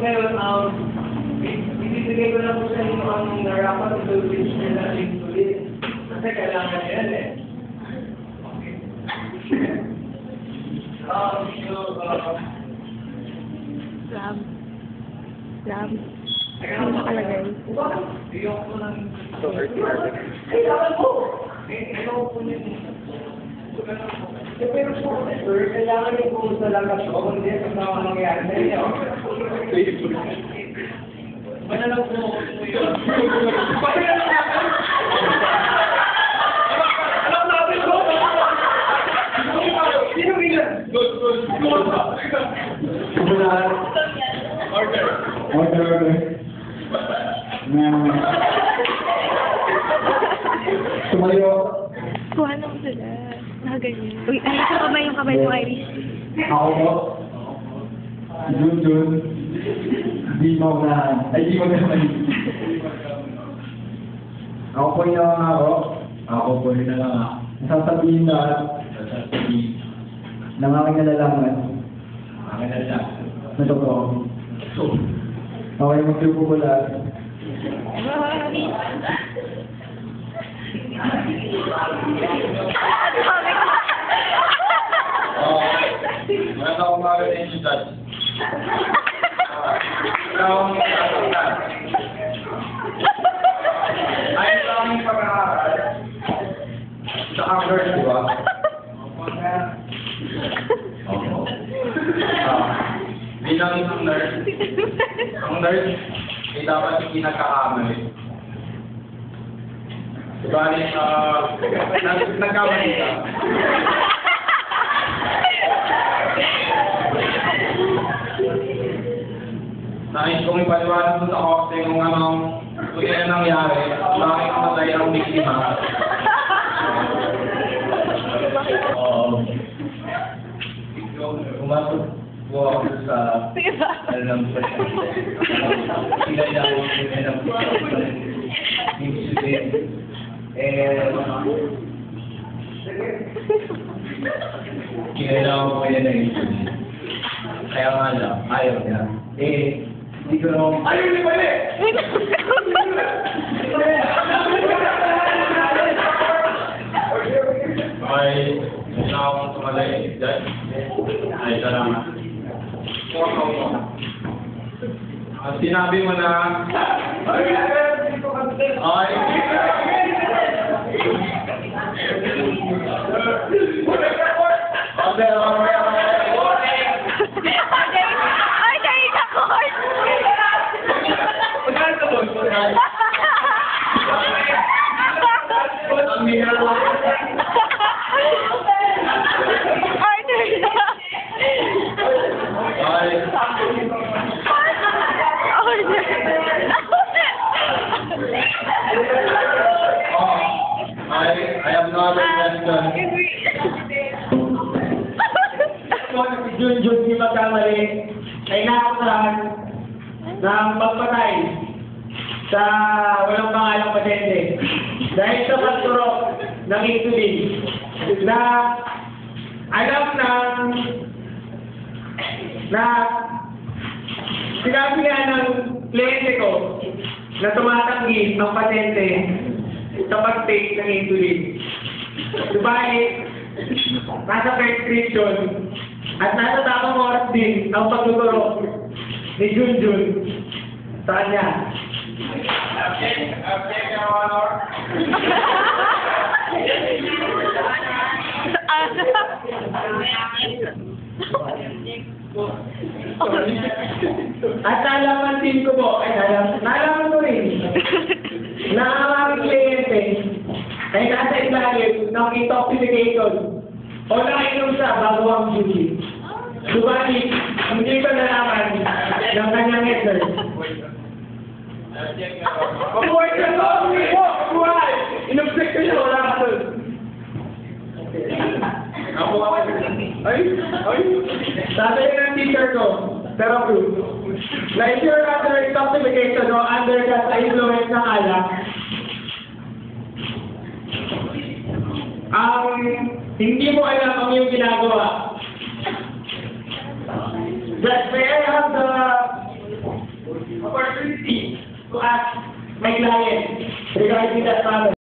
Ngayon, ibibigay ko na po sa inyo ang narapat na dosage nila insulin. Kasi kailangan yan eh. Okay. Lab. Ano nakalagay? Bigyan ko ng... Ay, dapat po! Ano po yun? Pero po, sir, kailangan yung kung sa lakas ko, hindi kasama nangyari sa inyo. Manalaw po ako po yun. Bakit na natin? Alam natin ko! Sino bilan? Good. Order. Tumayo. Kuha naman sila. Nakaganyan. Uy, ay, ito yung kamay mo, Iris. Ako po. Jun. Di mo na. Ay, di mo na. Ako po yung nangangako. Ako po yung nangangako. Sasabihin na. Nang aking nalalaman. Na totoo. Okay, mag-grupo ko lahat. Magandang umaga sa inyo, Dad. Ayun sa aming pag-aaral. Sa Congress, di ba? Bilang isang nurse, ang nurse ay dapat hindi nagkakamali. Diba, nagkamali ka. Nais kong ipaliwanag sa korte kung anong yan nangyari, bakit namatay ang biktima. Pumasok po ako sa alam sa kinailangan ko na ng insulin. Kinailangan ko yan ng insulin. Kaya nga lang, ayaw niya. Hindi ko naman... Ayaw niya pala eh! Okay, gusto akong tumalay. Dad? Ay, salamat. Sinabi mo na... Ay! I am not a Western. Si Junjun di magkamali ay nakakusahan ng pagpatay sa walang pangalang pasyente dahil sa pagturok ng insulin na alam na sinabi nga ng kliyente ko na tumatanggi ang pasyente sa pag-take ng insulin. Subalit, nasa prescription at nasa tamang oras din ang pagtuturok ni Junjun sa kanya. At nalamansin ko po, nalaman ko rin na ang aking kliyente ay nasa ilalim ng intoxication o nakainom siya bago ang duty. Subalit, hindi ko nalaman ng kanyang effort. Mabuhay ka to! Mabuhay! Inobsek ko niya, wala ka to. Sabi ng teacher ko, pero na if you're under intoxication o under the influence ng alak, hindi mo alam ang iyong ginagawa. But may I have the opportunity to ask my client regarding that matter.